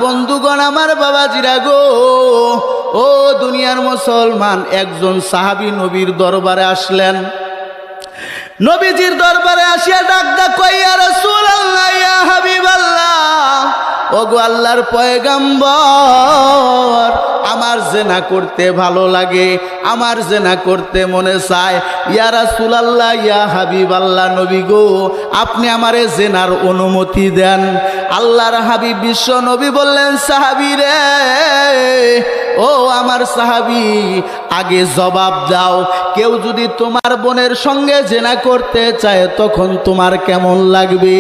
বন্ধুগণ, আমার বাবাজিরা গো, ও দুনিয়ার মুসলমান, একজন সাহাবী নবীর দরবারে আসলেন। নবীজির দরবারে আসিয়া ডাক কই, ইয়া রাসূলুল্লাহ, ইয়া হাবিবাল্লাহ, ওগো আল্লাহর পয়গম্বর, আমার জেনা করতে ভালো লাগে, আমার জেনা করতে মনে চায়। ইয়া রাসূলুল্লাহ, ইয়া হাবিবাল্লাহ, নবী গো, আপনি আমারে জেনার অনুমতি দেন। আল্লাহর হাবিব বিশ্ব নবী বললেন, সাহাবী রে, ও আমার সাহাবী, আগে জবাব দাও, কেউ যদি তোমার বোনের সঙ্গে জেনা করতে চায় তখন তোমার কেমন লাগবে?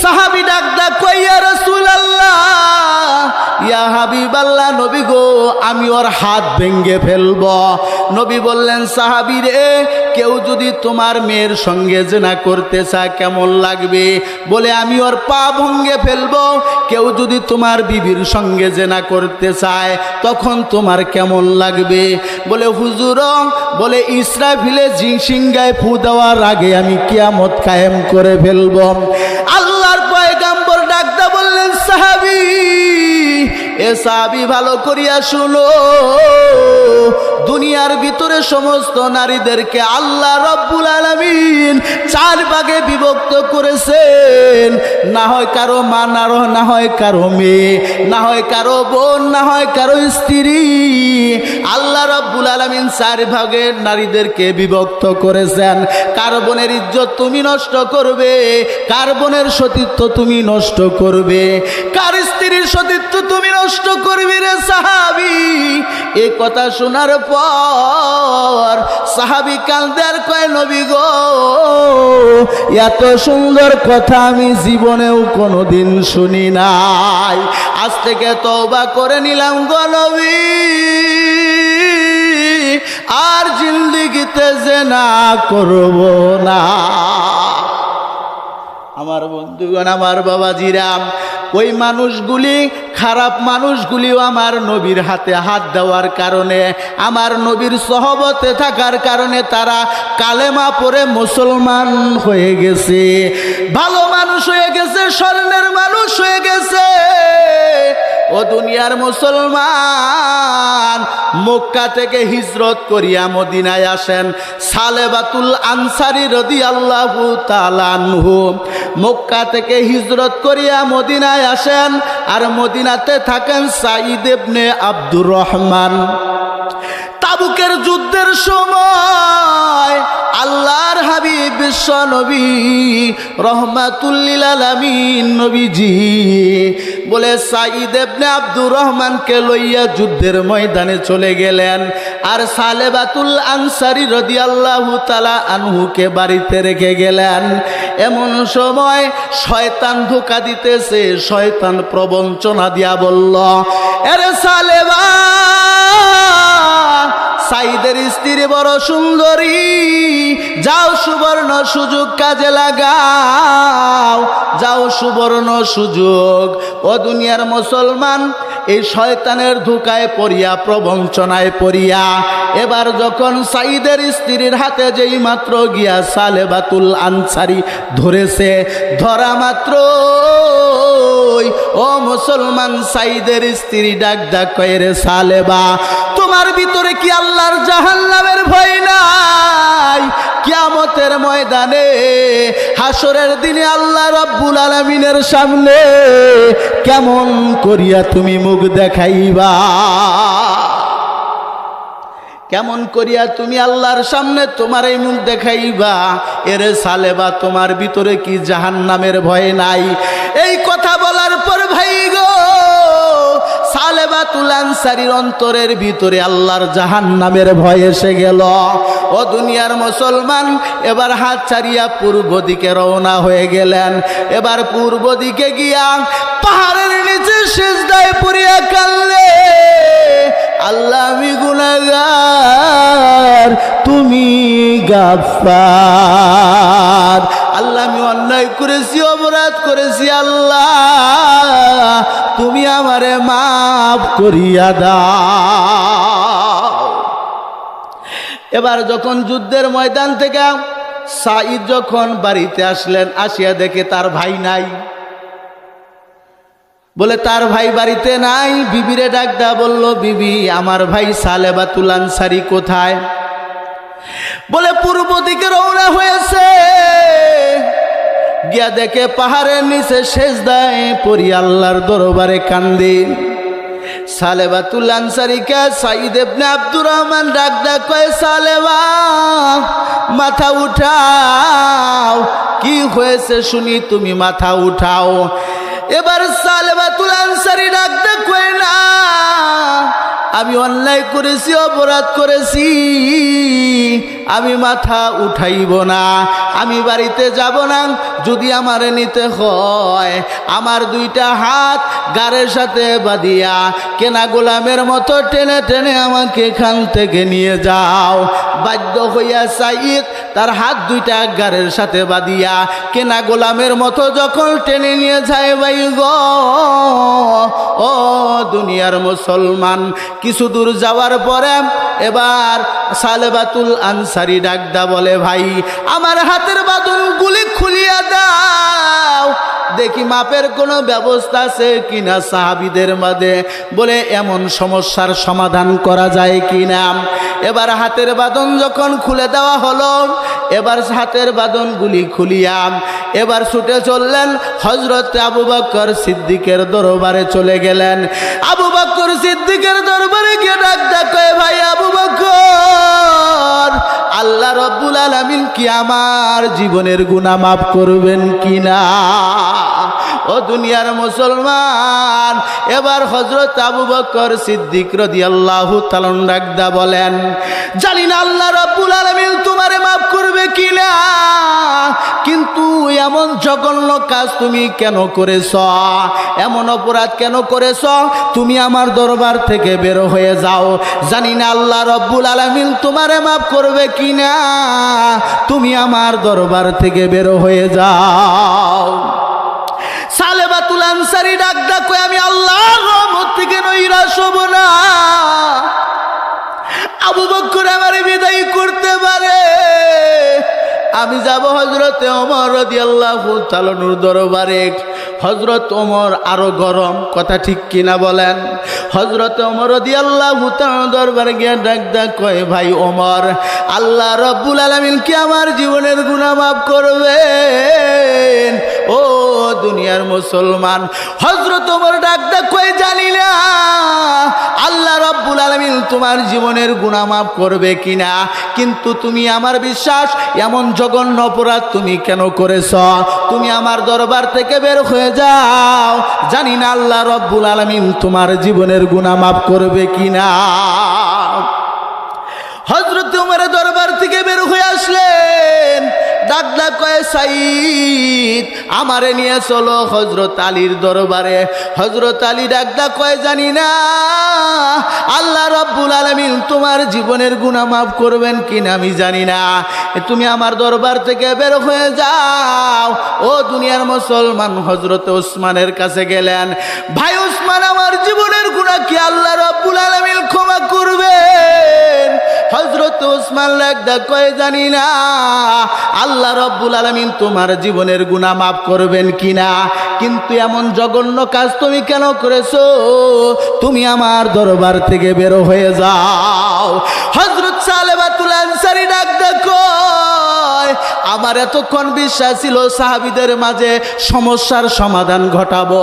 সাহাবী ডাক কই, ইয়া রাসূলুল্লাহ, ইয়া হাবিবাল্লাহ, নবী গো, আমি ওর হাত ভেঙে ফেলব। নবী বললেন, সাহাবী রে, কেউ যদি তোমার মেয়ের সঙ্গে জেনা করতে চায় কেমন লাগবে? বলে, আমি ওর পা ভেঙে ফেলব। কেউ যদি তোমার বিবির সঙ্গে জেনা করতে চায় তখন তোমার কেমন লাগবে? বলে, হুজুর, বলে ইসরাফিলে সিংহায় ফু দেওয়ার আগে আমি কিয়ামত কায়েম করে ফেলব। আল্লাহর পয়গম্বর ডাকতে বললেন, সাহাবী, এ সাহাবী, ভালো করিয়া শুনো, দুনিয়ার ভিতরে সমস্ত নারীদেরকে আল্লাহ রব্বুল আলামিন 4 ভাগে বিভক্ত করেছেন। না হয় কারো মা, না হয় কারো মেয়ে, না হয় কারো বোন, না হয় কারো স্ত্রী। আল্লাহ রব্বুল আলামিন 4 ভাগে নারীদেরকে বিভক্ত করেছেন। কার বোনের ইজ্জত তুমি নষ্ট করবে, কার বোনের সতীত্ব তুমি নষ্ট করবে, কার স্ত্রীর সতীত্ব তুমি নষ্ট করবি রে সাহাবী। এই কথা শোনার পর সাহাবী কাঁদে আর কয়, নবী গো, এত সুন্দর কথা আমি জীবনেও কোনোদিন শুনি নাই। আজ থেকে তওবা করে নিলাম গো নবী, আর জিন্দেগিতে জেনা করব না। আমার বন্ধুগণ, আমার বাবাজিরা, ওই মানুষগুলি, খারাপ মানুষগুলিও আমার নবীর হাতে হাত দেওয়ার কারণে, আমার নবীর সহবতে থাকার কারণে তারা কালেমা পড়ে মুসলমান হয়ে গেছে, ভালো মানুষ হয়ে গেছে, স্বর্ণের মানুষ হয়ে গেছে। ও দুনিয়ার মুসলমান, মক্কা থেকে হিজরত করিয়া মদিনায় আসেন সালেবাতুল আনসারী রাদিয়াল্লাহু তাআলা আনহু। মক্কা থেকে হিজরত করিয়া মদিনায় আসেন, আর মদিনাতে থাকেন সাঈদ ইবনে আব্দুর রহমান। তাবুকের যুদ্ধের সময় আল্লাহর হাবিব বিশ্ব নবী রহমাতুল লিল আলামিন নবীজি বলে সাঈদ ইবনে আব্দুর রহমানকে লইয়া যুদ্ধের ময়দানে চলে গেলেন, আর সালেবাতুল আনসারী রাদিয়াল্লাহু তাআলা আনহুকে বাড়িতে রেখে গেলেন। এমন সময় শয়তান ধোঁকা দিতেছে, শয়তান প্রবঞ্চনা দিয়া বলল, আরে সালেবা, সাঈদের স্ত্রী বড় সুন্দরী, যাও সুবর্ণ সুযোগ কাজে লাগাও, যাও সুবর্ণ সুযোগ। ও দুনিয়ার মুসলমান, এই শয়তানের ধোঁকায় পড়িয়া, প্রবঞ্চনায় পড়িয়া, এবার যখন সাঈদের স্ত্রীর হাতে যেই মাত্র গিয়া সালেবাতুল আনসারী ধরেছে, ধরা মাত্র ও মুসলমান, সাঈদের স্ত্রী ডাক কয়ে, রে সালেবা, তোমার ভিতরে কি আল্লাহর জাহান্নামের ভয় নাই? কিয়ামতের ময়দানে, হাসরের দিনে আল্লাহ রাব্বুল আলামিনের সামনে কেমন করিয়া তুমি মুখ দেখাইবা? কেমন করিয়া তুমি আল্লাহর সামনে তোমার এই মুখ দেখাইবা? এরে সালেবা, তোমার ভিতরে কি জাহান্নামের ভয় নাই? এই কথা বলার পর ভাই গো, সালেবাতুল আনসারীর অন্তরের ভিতরে আল্লাহর জাহান্নামের ভয় এসে গেল। ও দুনিয়ার মুসলমান, এবার হাত ছাড়িয়া পূর্ব দিকে রওনা হয়ে গেলেন। এবার পূর্ব দিকে গিয়া পাহাড়ের নিচে সিজদায় পড়িয়া কাঁদলে, আল্লাহ, আমি গুনাহগার, তুমি গাফফার। আল্লাহ, আমি অন্যায় করেছি, অপরাধ করেছি, আল্লাহ তুমি আমারে মাফ করিয়া দাও। এবার যখন যুদ্ধের ময়দান থেকে সাঈদ যখন বাড়িতে আসলেন, আসিয়া দেখে তার ভাই নাই। বলে তার ভাই বাড়িতে নাই। বিবিরে ডাকদা বলল, বিবি আমার ভাই সালেবাতুল আনসারী কোথায়? বলে পূর্ব দিকে রওনা হয়েছে। গিয়া দেখে পাহাড়ের নিচে সেজদায় পড়ি আল্লাহর দরবারে কান্দে। সালেবাতুল আনসারীকে সাইদ ইবনে আব্দুর রহমান ডাকদা কয়, সালেবা মাথা উঠাও, কি হয়েছে শুনি, তুমি মাথা উঠাও। এবার সালেবাতুল আনসারী ডাকদা কয়, না আমি অন্যায় করেছি, অপরাধ করেছি, আমি মাথা উঠাইব না, আমি বাড়িতে যাব না। যদি আমারে নিতে হয় আমার দুইটা হাত গাড়ের সাথে বাঁধিয়া কেনা গোলামের মতো টেনে টেনে আমাকে এখান থেকে নিয়ে যাও। বাধ্য হইয়া সাইদ তার হাত দুইটা গাড়ের সাথে বাঁধিয়া কেনা গোলামের মতো যখন টেনে নিয়ে যায়, ভাই গো ও দুনিয়ার মুসলমান, কিছু দূর যাওয়ার পরে এবার সালেবাতুল আনসারী ডাকদা বলে, ভাই আমার হাতের বাঁধনগুলি খুলিয়া দাও, দেখি মাপের কোনো ব্যবস্থা আছে কিনা সাহাবীদের মাঝে। বলে এমন সমস্যার সমাধান করা যায় কিনা। এবার হাতের বাঁধন যখন খুলে দেওয়া হলো, এবার হাতের বাঁধনগুলি খুলিয়া এবার ছুটে চললেন হযরত আবু বকর সিদ্দিকের দরবারে চলে গেলেন। আবু বকর সিদ্দিকের দরবারে গিয়ে ডাকদা কয়, ভাই আবু বকর, আল্লাহ রব্বুল আলামিন কি আমার জীবনের গুনাহ মাফ করবেন কিনা? ও দুনিয়ার মুসলমান, এবার হযরত আবু বকর সিদ্দিক রাদিয়াল্লাহু তাআলা ডাকদা বলেন, জানি না আল্লাহ রব্বুল আলামিন তোমারে মাফ করবে কিনা, কিন্তু এমন জঘন্য কাজ তুমি কেন করেছ, এমন অপরাধ কেন করেছ, তুমি আমার দরবার থেকে বের হয়ে যাও। জানি না আল্লাহ রব্বুল আলামিন তোমারে মাফ করবে কিনা, তুমি আমার দরবার থেকে বের হয়ে যাও। সালেবাতুল আনসারী ডাকদা কয়, আমি আল্লাহর রহমত থেকে নৈরাশ হব না। আবু বকর আমারে বিদায় করতে পারে, আমি যাব হযরতে ওমর রাদিয়াল্লাহু তাআলার দরবারে। হযরত ওমর আরো গরম, কথা ঠিক কিনা বলেন? হযরত ওমর রাদিয়াল্লাহু তাআলার দরবারে গিয়ে ডাকদা কয়, ভাই ওমর, আল্লাহ রব্বুল আলামিন কি আমার জীবনের গুনাহ মাফ করবেন? ও দুনিয়ার মুসলমান, হযরত ওমর ডাকদা কয়, জানি না আল্লাহ রব্বুল আলামিন তোমার জীবনের গুনাহ মাফ করবে কিনা, কিন্তু তুমি আমার বিশ্বাস এমন জঘন্য অপরাধ তুমি কেন করেছ, তুমি আমার দরবার থেকে বের হয়ে যাও। জানি না আল্লাহ রব্বুল আলামিন তোমার জীবনের গুনাহ মাফ করবে কিনা। হযরত ওমরের দরবার থেকে বের হয়ে আসলেন। ডাকদা কয়, সাইদ আমারে নিয়ে চলো হযরত আলীর দরবারে। হযরত আলী ডাকদা কয়, জানি না আল্লাহ রব্বুল আলামিন তোমার জীবনের গুনাহ মাফ করবেন কিনা, আমি জানি না, তুমি আমার দরবার থেকে বের হয়ে যাও। ও দুনিয়ার মুসলমান, হযরত ওসমানের কাছে গেলেন, ভাই ওসমান, আমার জীবনের গুনাহ কি আল্লাহ রব্বুল আলামিন ক্ষমা করবেন? হযরত ওসমান ডাকদা কয়, জানি না আল্লাহ রব্বুল আলামিন তোমার জীবনের গুনাহ মাফ করবেন কিনা, কিন্তু এমন জঘন্য কাজ তুমি কেন করেছো, তুমি আমার দরবার থেকে বের হয়ে যাও। হযরত সালেবাতুল আনসারী ডাকদা কয়, আমার এতক্ষণ বিশ্বাস ছিল সাহাবীদের মাঝে সমস্যার সমাধান ঘটাবো,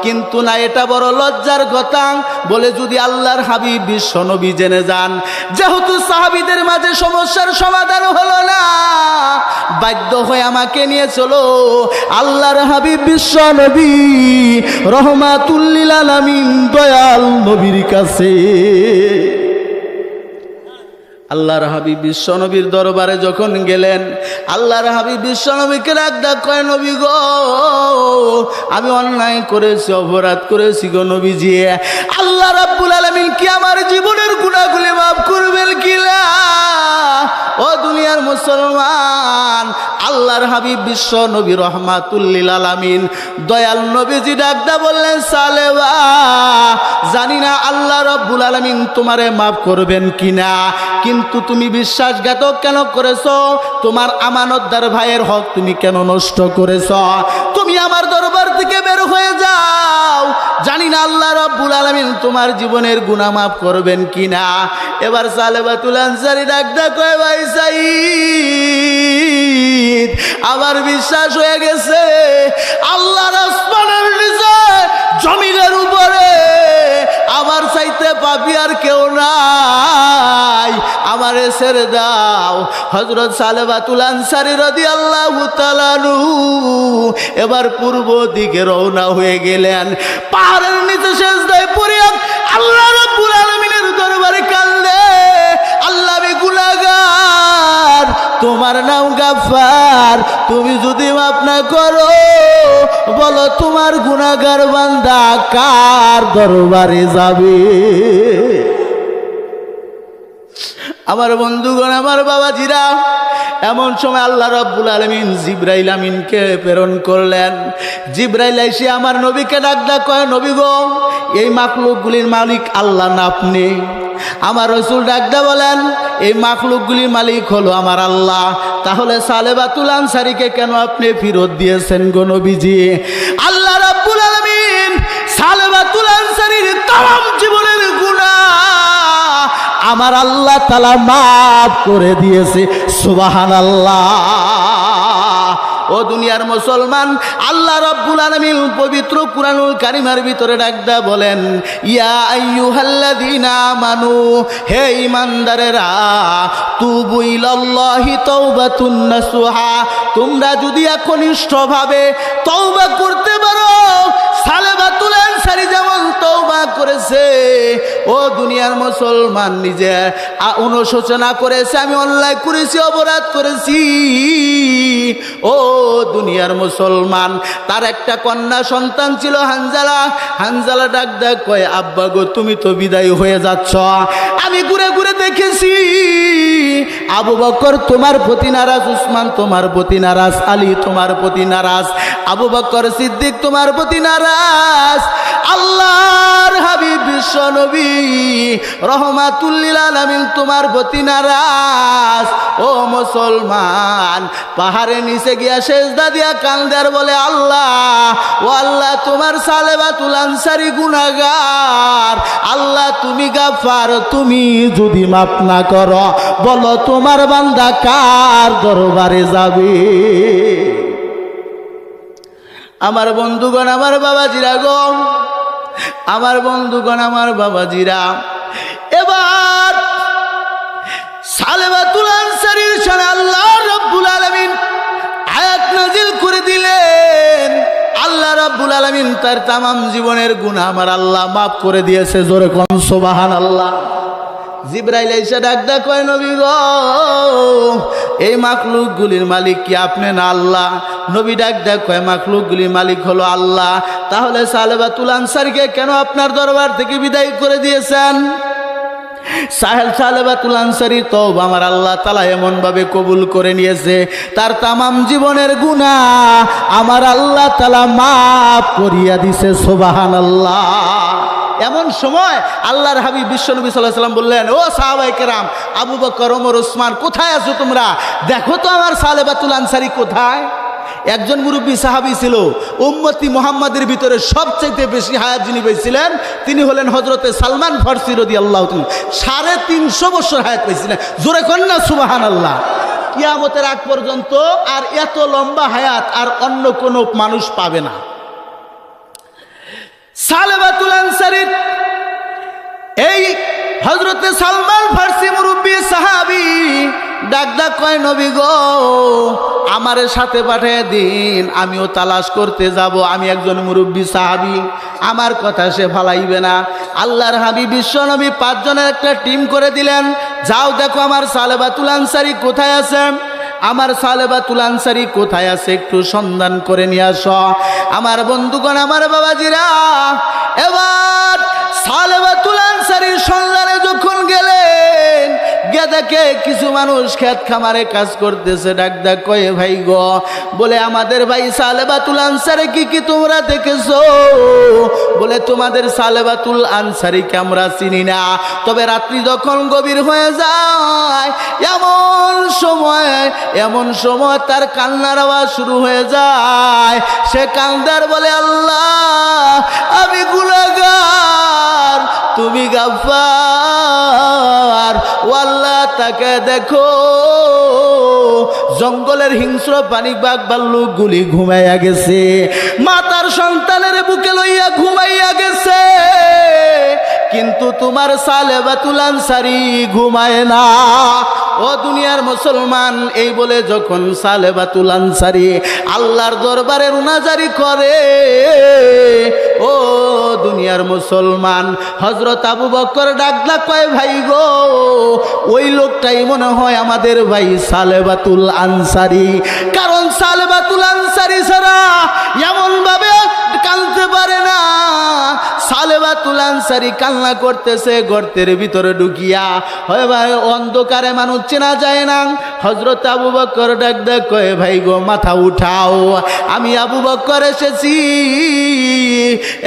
কিন্তু না, এটা বড় লজ্জার কথা। বলে যদি আল্লাহর হাবিব বিশ্ব নবী জেনে যান, যেহেতু সাহাবীদের মাঝে সমস্যার সমাধান হলো না, বাধ্য হয়ে আমাকে নিয়ে চলো আল্লাহর হাবিব বিশ্ব নবী রহমাতুল লিল আলামিন দয়াল নবীর কাছে। আল্লাহর হাবিব বিশ্ব নবীর দরবারে যখন গেলেন, আল্লাহর হাবিব বিশ্ব নবীকে ডাকদা কয়, নবী গো, আমি অন্যায় করেছি, অপরাধ করেছি গো নবীজি, আল্লাহ রাব্বুল আলামিন কি আমার জীবনের গুনাহগুলি মাফ করবেন কিনা? ও দুনিয়ার মুসলমান, আল্লাহর হাবিব বিশ্ব নবী রহমাতুল লিল আলামিন দয়াল নবীজি ডাকদা বললেন, সালেবা, জানি না আল্লাহ রব্বুল আলামিন তোমারে মাফ করবেন কিনা। কিন্তু তুমি বিশ্বাসঘাতক কেন করেছো? তোমার আমানতদার ভাইয়ের হক তুমি কেন নষ্ট করেছো? তুমি আমার দরবার থেকে বের হয়ে যাও, জানি না আল্লাহ রব্বুল আলামিন তোমার জীবনের গুনাহ মাফ করবেন কিনা। এবার সালেবাতুল আনসারী ডাকদা কয়, ভাই সাইদ, আমার বিশ্বাস হয়ে গেছে আল্লাহর আসমানের নিচে জমিনের উপরে আমার চাইতে পাপী আর কেউ নাই, আমারে ছেড়ে দাও। হযরত সালেবাতুল আনসারী রাদিয়াল্লাহু তাআলা আনহু এবার পূর্ব দিকে রওনা হয়ে গেলেন। পাহাড়ের নিচে সিজদায় পড়ে আল্লাহ রাব্বুল আলামিনের দরবারে কাঁদলে, আল্লাহ আমি গুনাহগার, তোমার নাম গাফফার, তুমি যদি মাফ না করো বলো তোমার গুনাহগার বান্দা কার দরবারে যাবে? আমার বন্ধুগণ, আমার বাবাজিরা, এমন সময় আল্লাহ রাব্বুল আলামিন জিবরাইল আমিনকে প্রেরণ করলেন। জিবরাইল এসে আমার নবীকে ডাকদা কয়, নবী গো, এই মাখলুকগুলির মালিক আল্লাহ না আপনি? আমার রাসূল ডাকদা বলেন, এই মাখলুকগুলির মালিক হলো আমার আল্লাহ। তাহলে সালেবাতুল আনসারীকে কেন আপনি ফেরত দিয়েছেন গো নবীজি? আল্লাহ রাব্বুল আলামিন সালেবাতুল আনসারীর তাম জীবনের গুনাহ আমার আল্লাহ তাআলা মাফ করে দিয়েছে। সুবহানাল্লাহ। ও দুনিয়ার মুসলমান, আল্লাহ রাব্বুল আলামিন পবিত্র কুরআনুল কারীমের ভিতরে ডাকদা বলেন, ইয়া আইয়ুহাল্লাযীনা আমানু, হে ঈমানদারেরা, তুবু ইলাল্লাহি তাওবাতুন নাসুহা, তোমরা যদি একনিষ্ঠভাবে তওবা করতে পারো, সালেবাতুল আনসারী যেমন তওবা করেছে, ও দুনিয়ার মুসলমান, নিজে অনুশোচনা করেছে, আমি অন্যায় করেছি, অপরাধ করেছি। ও দুনিয়ার মুসলমান, তার একটা কন্যা সন্তান ছিল হানজালা। হানজালা ডাক কয়, আব্বা গো, তুমি তো বিদায় হয়ে যাচ্ছ, আমি ঘুরে ঘুরে দেখেছি আবু বকর তোমার প্রতি নারাজ, উসমান তোমার প্রতি নারাজ, আলী তোমার প্রতি নারাজ, আবু বকর সিদ্দিক তোমার প্রতি নারাজ, আল্লাহর হাবিব বিশ্ব নবী রহমাতুল লিল আলামিন তোমার প্রতি নারাজ। ও মুসলমান, পাহাড়ের নিচে গিয়া সেজদা দিয়া কান্দে আর বলে, আল্লাহ, ও আল্লাহ, তোমার সালেবাতুল আনসারী গুনাহগার, আল্লাহ তুমি গাফফার, তুমি যদি মাফ না করো বলো তোমার বান্দা কার দরবারে যাবে? আমার বন্ধুগণ, আমার বাবাজিরা গো, আমার বন্ধুগণ, আমার বাবাজিরা, এবার সালেবাতুল আনসারীর শানে আল্লাহ রাব্বুল আলামিন আয়াত নাজিল করে দিলেন। আল্লাহ রাব্বুল আলামিন তার তামাম জীবনের গুনাহ আমার আল্লাহ মাফ করে দিয়েছে। জোরে কোন সুবহানাল্লাহ। জিবরাইল এসে ডাকদা কয়, নবী গো, এই মাখলুকগুলির মালিক কি আপনি না আল্লাহ? নবী ডাকদা কয়, মাখলুকগুলির মালিক হলো আল্লাহ। তাহলে সালেবাতুল আনসারীকে কেন আপনার দরবার থেকে বিদায় করে দিয়েছেন? সালেবাতুল আনসারী তওবা আমার আল্লাহ তাআলা এমন ভাবে কবুল করে নিয়েছে, তার তামাম জীবনের গুনাহ আমার আল্লাহ তাআলা মাফ করিয়া দিছে। সুবহানাল্লাহ। এমন সময় আল্লাহর হাবিব বিশ্বনবী সাল্লাল্লাহু আলাইহি ওয়াসাল্লাম বললেন, ও সাহাবায়ে কেরাম, আবু বকর, ওমর, ওসমান, কোথায় আছো তোমরা? দেখো তো আমার সালেবাতুল আনসারী কোথায়? একজন মুরব্বী সাহাবী ছিল, উম্মতি মুহাম্মাদের ভিতরে সবচেয়ে বেশি হায়াত যিনি পেয়েছিলেন তিনি হলেন হযরতে সালমান ফারসি রাদিয়াল্লাহু তাআলা। 350 বছর হায়াত পেয়েছিলেন। জোরে কন্যা সুবহানাল্লাহ। কিয়ামতের আগ পর্যন্ত আর এত লম্বা হায়াত আর অন্য কোনো মানুষ পাবে না। সালেবাতুল আনসারীর এই হযরতে সালমান ফারসি মুরব্বী সাহাবী ডাক কয়, নবী গো, আমার সাথে পাঠিয়ে দিন, আমিও তালাশ করতে যাব। আমি একজন মুরব্বী সাহাবী, আমার কথা সে ফালাইবে না। আল্লাহর হাবিব বিশ্ব নবী 5 জনের একটা টিম করে দিলেন, যাও দেখো আমার সালেবাতুল আনসারী কোথায় আছে, আমার সালেবাতুল আনসারী কোথায় আছে একটু সন্ধান করে নিয়ে আসো। আমার বন্ধুগণ, আমার বাবাজিরা, এবার সালেবাতুল আনসারীর সন্ধানে যখন গেলেন, গিয়ে দেখে কিছু মানুষ ক্ষেত খামারে কাজ করতেছে, ডাক কয়ে ভাই গো, বলে আমাদের ভাই সালেবাতুল আনসারি কি তোমরা দেখেছো? বলে তোমাদের সালেবাতুল আনসারিকে আমরা চিনি না, তবে রাত্রি যখন গভীর হয়ে যায় এমন সময় তার কান্নার আওয়াজ শুরু হয়ে যায়। সে কান্দার বলে, আল্লাহ আমি গুনাহগার, তুমি গাফফার, ও আল্লাহ তাকে দেখো। জঙ্গলের হিংস্র পানি বাঘ ভাল্লুক গুলি ঘুমাইয়া গেছে, মাতার সন্তানের বুকে লইয়া ঘুমাইয়া গেছে, কিন্তু তোমার সালেবাতুল আনসারি ঘুমায় না। ও দুনিয়ার মুসলমান, এই বলে যখন সালেবাতুল আনসারি আল্লাহর দরবারে রুনাজারি করে, ও দুনিয়ার মুসলমান, হযরত আবু বকর ডাকলা কয় ভাই গো, ওই লোকটাই মনে হয় আমাদের ভাই সালেবাতুল আনসারি। কারণ সালেবাতুল আনসারি ছাড়া এমন ভাবে কাঁদতে পারে না। সালেবাতুল আনসারি কান্না করতেছে গর্তের ভিতরে ঢুকিয়া, হয় ভাই অন্ধকারে মানুষ চেনা যায় না। হযরত আবু বকর ডাক কয় ভাই গো, মাথা উঠাও, আমি আবু বকর এসেছি।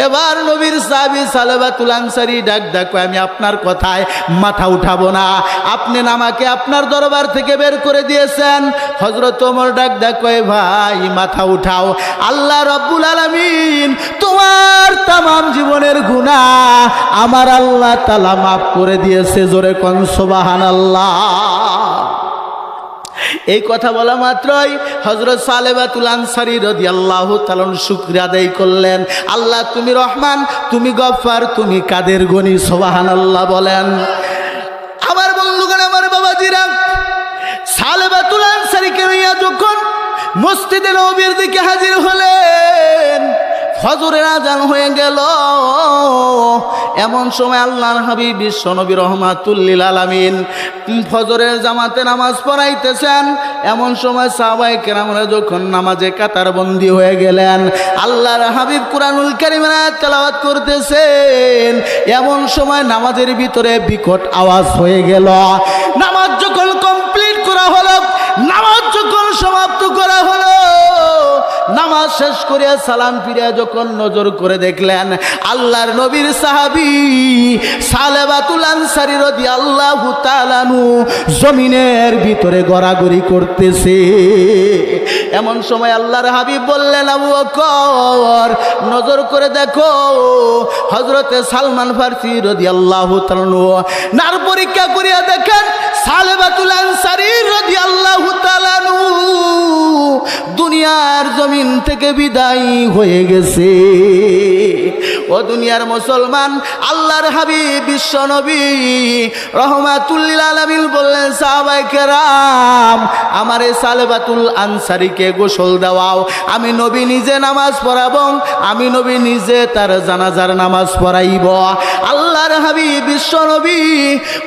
এবার নবীর সাহাবী সালেবাতুল আনসারি ডাক কয়, আমি আপনার কথায় মাথা উঠাবো না, আপনি আমাকে আপনার দরবার থেকে বের করে দিয়েছেন। হযরত ওমর ডাক কয় ভাই মাথা উঠাও, আল্লাহ রাব্বুল আলামিন তোমার তামাম জীবনের গুনাহ আমার আল্লাহ তাআলা মাফ করে দিয়েছে। জোরে কোন সুবহানাল্লাহ। এই কথা বলা মাত্রই হযরত সালেবাতুল আনসারী রাদিয়াল্লাহু তাআলা শুকরিয়া আদায় করলেন, আল্লাহ তুমি রহমান, তুমি গফফার, তুমি কাদের গনি। সুবহানাল্লাহ বলেন। আমার বন্ধুগণ, আমার বাবাজিরা, সালেবাতুল আনসারীকে নিয়ে যখন মসজিদে নববীর দিকে হাজির হলেন, ফজরের আজান হয়ে গেল। এমন সময় আল্লাহর হাবিব বিশ্ব নবী রহমাতুল লিল আলামিন ফজরের জামাতে নামাজ পড়াইতেছেন। এমন সময় সাহাবায়ে কেরামরা যখন নামাজে কাতারবন্দি হয়ে গেলেন, আল্লাহর হাবিব কুরআনুল কারীমের আয়াত তেলাওয়াত করতেছেন। এমন সময় নামাজের ভিতরে বিকট আওয়াজ হয়ে গেল। নামাজ যখন কমপ্লিট করা হলো, নামাজ যখন সমাপ্ত করা হলো, নামাজ শেষ করিয়া সালাম ফিরিয়া যখন নজর করে দেখলেন, আল্লাহর নবীর সাহাবী সালেবাতুল আনসারী রাদিয়াল্লাহু তাআলা আনহু জমিনের ভিতরে গড়াগড়ি করতেছে। এমন সময় আল্লাহর হাবিব বললেন, আবু বকর নজর করে দেখো, হযরতে সালমান ফারসি রাদিয়াল্লাহু তাআলা নার পরীক্ষা করিয়া দেখেন, সালেবাতুল আনসারী রাদিয়াল্লাহু তাআলা আনহু দুনিয়ার জমিন থেকে বিদায় হয়ে গেছে। ও দুনিয়ার মুসলমান, আল্লাহর হাবিব বিশ্ব নবী রহমাতুল লিল আলামিন বললেন, সাহাবায়ে কেরাম আমার এই সালেবাতুল আনসারীকে গোসল দেওয়াও, আমি নবী নিজে নামাজ পড়াবো, আমি নবী নিজে তার জানাজার নামাজ পড়াইব। আল্লাহর হাবিব বিশ্ব নবী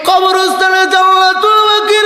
কবরস্থানে জান্নাতুল বাকির